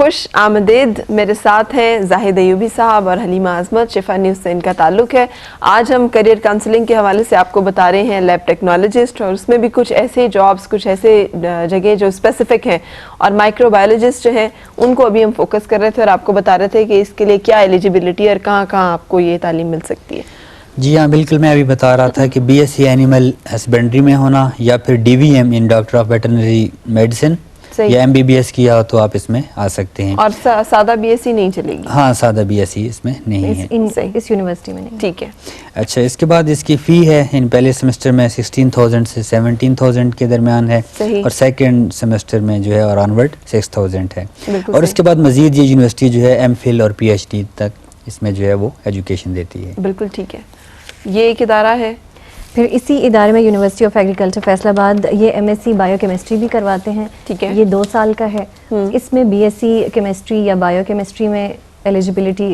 खुश आमदीद। मेरे साथ हैं जाहिद अयूबी साहब और हलीमा आजमत, शिफा न्यूज़ से इनका ताल्लुक है। आज हम करियर काउंसलिंग के हवाले से आपको बता रहे हैं लैब टेक्नोलॉजिस्ट, और उसमें भी कुछ ऐसे जॉब्स, कुछ ऐसे जगह जो स्पेसिफिक हैं, और माइक्रोबायोलॉजिस्ट जो हैं उनको अभी हम फोकस कर रहे थे और आपको बता रहे थे कि इसके लिए क्या एलिजिबिलिटी और कहाँ कहाँ आपको ये तालीम मिल सकती है। जी हाँ, बिल्कुल। मैं अभी बता रहा था कि बीएससी एनिमल हस्बेंड्री में होना या फिर DVM in doctor of veterinary medicine या एमबीबीएस किया हो तो आप इसमें आ सकते हैं। और सादा बीएससी नहीं चलेगी? हाँ, सादा बीएससी इसमें नहीं है, इस यूनिवर्सिटी में नहीं। ठीक है। अच्छा, इसके बाद इसकी फ़ी है इन पहले सेमेस्टर में 16,000 से 17,000 के दरमियान है, और सेकंड सेमेस्टर में जो है और ऑनवर्ड 6,000 है। और इसके बाद मजीद ये यूनिवर्सिटी जो है एमफिल और पीएचडी तक इसमें जो है वो एजुकेशन देती है। बिल्कुल ठीक है। ये एक इदारा है। फिर इसी इदारे में यूनिवर्सिटी ऑफ एग्रीकल्चर फैसलाबाद ये एमएससी बायोकेमिस्ट्री भी करवाते हैं। ठीक है। ये 2 साल का है। इसमें बीएससी केमिस्ट्री या बायोकेमिस्ट्री में एलिजिबिलिटी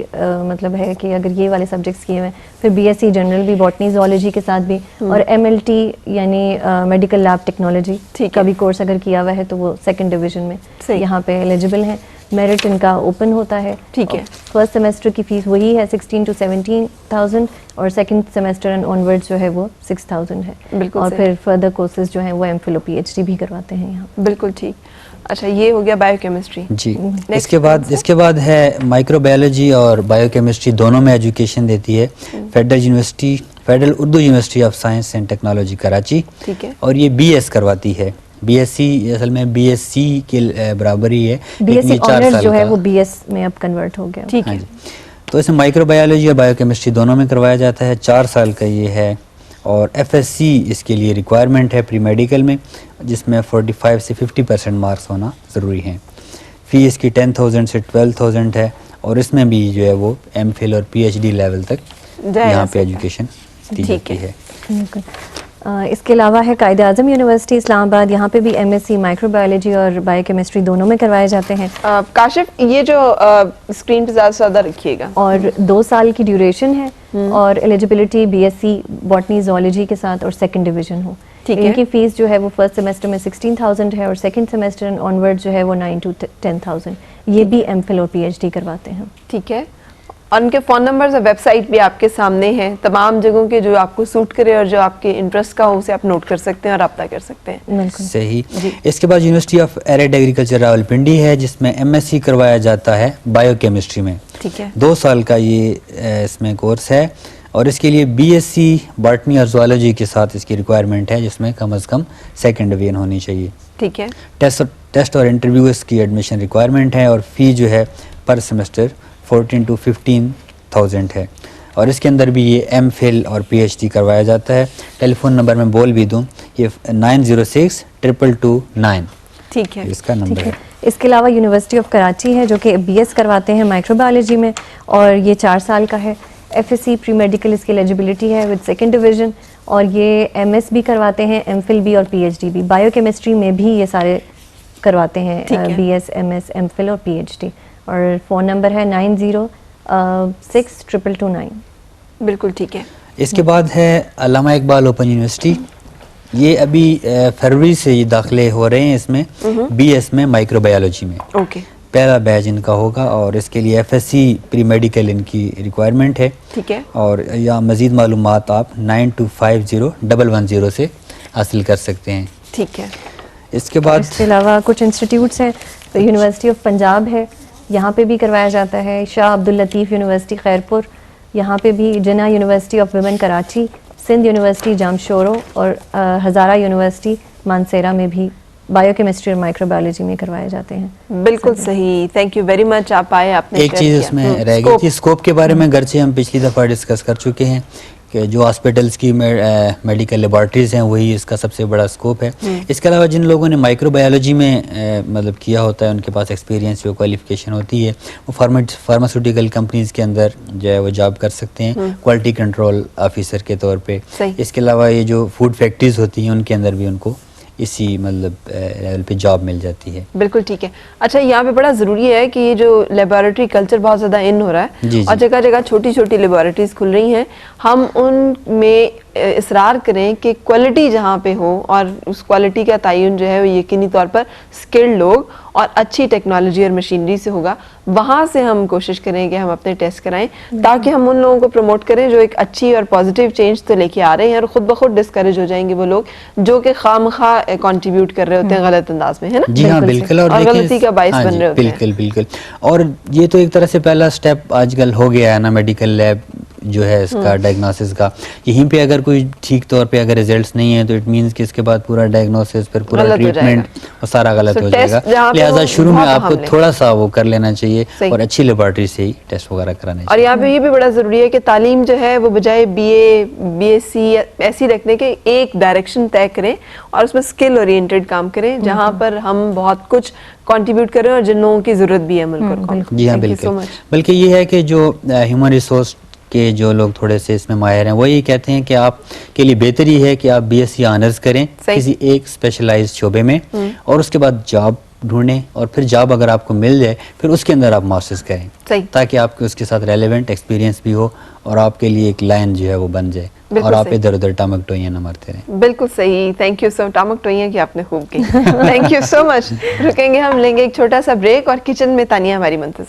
मतलब है कि अगर ये वाले सब्जेक्ट्स किए हुए हैं, फिर बीएससी जनरल भी, बॉटनी जूलॉजी के साथ भी, और एमएलटी यानी मेडिकल लैब टेक्नोलॉजी का भी कोर्स अगर किया हुआ है तो वो सेकंड डिवीजन में यहाँ पे एलिजिबल हैं। मेरिट इनका ओपन होता है। ठीक है। फर्स्ट सेमेस्टर की फीस वही है 16 to 17,000, और सेकंड सेमेस्टर एंड ऑनवर्ड्स जो है वो 6,000 है। बिल्कुल। और फिर फर्दर कोर्सेज जो हैं वो एमफिल और पीएचडी भी करवाते हैं यहाँ। बिल्कुल ठीक। अच्छा, ये हो गया बायोकेमिस्ट्री। जी। इसके बाद है माइक्रोबायोलॉजी और बायोकेमिस्ट्री दोनों में एजुकेशन देती है federal Urdu university of science and technology Karachi. ठीक है। और ये बीएस करवाती है। बीएससी असल में बीएससी के बराबर ही है, बीएससी ऑनर्स जो है वो बीएस में अब कन्वर्ट हो गया। ठीक है। तो इसमें माइक्रोबायोलॉजी और बायोकेमिस्ट्री दोनों में करवाया जाता है। 4 साल का ये है, और एफएससी इसके लिए रिक्वायरमेंट है प्री मेडिकल में, जिसमें 45 से 50% मार्क्स होना ज़रूरी हैं। फ़ी इसकी 10,000 से 12,000 है, और इसमें भी जो है वो एमफिल और पीएचडी लेवल तक यहाँ पे एजुकेशन दी जाती है। इसके अलावा है कायद-ए-आज़म यूनिवर्सिटी इस्लामाबाद, यहाँ पे भी एमएससी माइक्रोबायोलॉजी और बायोकेमिस्ट्री दोनों में करवाए जाते हैं। काशिफ, ये जो स्क्रीन पे ज़्यादा रखिएगा। और 2 साल की ड्यूरेशन है, और एलिजिबिलिटी बीएससी बॉटनी जूलॉजी के साथ और सेकंड डिवीजन हो। ठीक है। इनकी फीस जो है वो फर्स्ट सेमेस्टर में 16,000 है, और सेकंड सेमेस्टर एंड ऑनवर्ड जो है वो 9 to 10,000। ये भी एमफिल और पीएचडी करवाते हैं। ठीक है। और उनके फ़ोन नंबर्स और वेबसाइट भी आपके सामने हैं। तमाम जगहों के जो आपको सूट करे और जो आपके इंटरेस्ट का हो उसे आप नोट कर सकते हैं और रब्ता कर सकते हैं। सही। इसके बाद university of arid agriculture Rawalpindi है, जिसमें एमएससी करवाया जाता है बायोकेमिस्ट्री में। ठीक है। 2 साल का ये इसमें कोर्स है, और इसके लिए बीएससी बॉटनी और जूलॉजी के साथ इसकी रिक्वायरमेंट है, जिसमें कम से कम सेकंड डिवीजन होनी चाहिए। ठीक है। टेस्ट और इंटरव्यू इसकी एडमिशन रिक्वायरमेंट है, और फ़ी जो है पर सेमेस्टर 14 to 15,000 है। और इसके अंदर भी ये एमफिल और पीएचडी करवाया जाता है। टेलीफोन नंबर मैं बोल भी दूं, ये 906-222-9। ठीक है, इसका नंबर है। इसके अलावा यूनिवर्सिटी ऑफ कराची है जो कि बीएस करवाते हैं माइक्रोबायोलॉजी में, और ये 4 साल का है। एफएससी प्री मेडिकल इसकी एलिजिबिलिटी है विद सेकंड डिवीजन, और ये एमएस भी करवाते हैं, एमफिल भी और पीएचडी भी। बायोकेमिस्ट्री में भी ये सारे करवाते हैं, बीएस, एमएस, एमफिल और पीएचडी। और फ़ोन नंबर है 90622229। बिल्कुल ठीक है। इसके बाद है अल्लामा इकबाल ओपन यूनिवर्सिटी। ये अभी फरवरी से ये दाखिले हो रहे हैं इसमें, बीएस में माइक्रोबायोलॉजी में। ओके। पहला बैच इनका होगा, और इसके लिए एफएससी प्री मेडिकल इनकी रिक्वायरमेंट है। ठीक है। और या मज़ीद मालूमात आप 9250-110 से हासिल कर सकते हैं। ठीक है। इसके बाद इसके अलावा कुछ इंस्टीट्यूट्स हैं, तो यूनिवर्सिटी ऑफ पंजाब है, यहाँ पे भी करवाया जाता है। शाह अब्दुल लतीफ़ यूनिवर्सिटी खैरपुर, यहाँ पे भी। Jinnah university of women Karachi, Sindh university Jamshoro, और हज़ारा यूनिवर्सिटी मानसेरा में भी बायोकेमिस्ट्री और माइक्रोबायोलॉजी में करवाए जाते हैं। बिल्कुल सही। Thank you very much. आप आए, आपने एक चीज़ उसमें रह गई थी, स्कोप के बारे में घर से हम पिछली दफ़ा डिस्कस कर चुके हैं कि जो हॉस्पिटल्स की मेडिकल लेबॉर्ट्रीज़ हैं वही इसका सबसे बड़ा स्कोप है। इसके अलावा जिन लोगों ने माइक्रोबायोलॉजी में मतलब किया होता है, उनके पास एक्सपीरियंस जो क्वालिफिकेशन होती है, वो फार्मास्यूटिकल कंपनीज़ के अंदर जो है वो जॉब कर सकते हैं क्वालिटी कंट्रोल ऑफिसर के तौर पे। इसके अलावा ये जो फूड फैक्ट्रीज होती हैं उनके अंदर भी उनको इसी मतलब लेवल पे जॉब मिल जाती है। बिल्कुल ठीक है। अच्छा, यहाँ पे बड़ा ज़रूरी है कि ये जो लेबोरेटरी कल्चर बहुत ज़्यादा इन हो रहा है, और जगह जगह छोटी छोटी लेबोरेटरीज खुल रही हैं, हम उनमें इसरार करें कि क्वालिटी जहाँ पे हो और उस क्वालिटी का तयन जो है वो यकीनी तौर पर स्किल्ड लोग और अच्छी टेक्नोलॉजी और मशीनरी से होगा, वहाँ से हम कोशिश करें कि हम अपने टेस्ट कराएं ताकि हम उन लोगों को प्रमोट करें जो एक अच्छी और पॉजिटिव चेंज तो लेके आ रहे हैं और खुद ब खुद डिस्करेज हो जाएंगे वो लोग जो कि खामखा कंट्रीब्यूट कर रहे होते हैं गलत अंदाज में, है ना? जी हाँ बिल्कुल। और देखिए गलती का बाइस हाँ बन जी, रहे होते हैं। बिल्कुल बिल्कुल। और ये तो एक तरह से पहला स्टेप आजकल हो गया है ना, मेडिकल लैब जो है इसका डायग्नोसिस का, यहीं पे अगर कोई ठीक तौर पे अगर रिजल्ट्स नहीं है तो इट मींस कि इसके बाद पूरा डायग्नोसिस फिर पूरा गलत हो ट्रीटमेंट वो सारा गलत So हो test जाएगा। जहाँ पे लिहाजा वो शुरू में बहुत आपको अहम है। थोड़ा सा वो कर लेना चाहिए सही। और अच्छी लेबोरेटरी से ही टेस्ट वगैरह कराने और चाहिए। यहाँ पे ये भी बड़ा जरूरी है कि तालीम जो है वो बजाय बीए बीएससी ऐसी रखने के एक डायरेक्शन तय करें और उसमें स्किल ओरिएंटेड काम करें जहाँ पर हम बहुत कुछ कंट्रीब्यूट करें और जिन लोगों की जरूरत भी है मुल्क को। जी हाँ Thank you so बिल्कुल। much। बल्कि ये है कि जो ह्यूमन रिसोर्स के जो लोग थोड़े से इसमें माहिर हैं वो ये कहते हैं कि आप के लिए बेहतर ही है कि आप बीएससी ऑनर्स करें सही। किसी एक स्पेशलाइज्ड शोबे में और उसके बाद जॉब ढूंढें और फिर जॉब अगर आपको मिल जाए फिर उसके अंदर आप मास्टर्स करें सही। ताकि आपके उसके साथ रेलेवेंट एक्सपीरियंस भी हो और आपके लिए एक लाइन जो है वो बन जाए बिल्कुल और आप सही। इधर उधर टामक टोइयां ना मारते रहें। बिल्कुल सही। थैंक यू सो टामक टोइयां की आपने खूब की। Thank you so much. रुकेंगे हम, लेंगे एक छोटा सा ब्रेक और किचन में तानिया हमारी मुंतज़िर।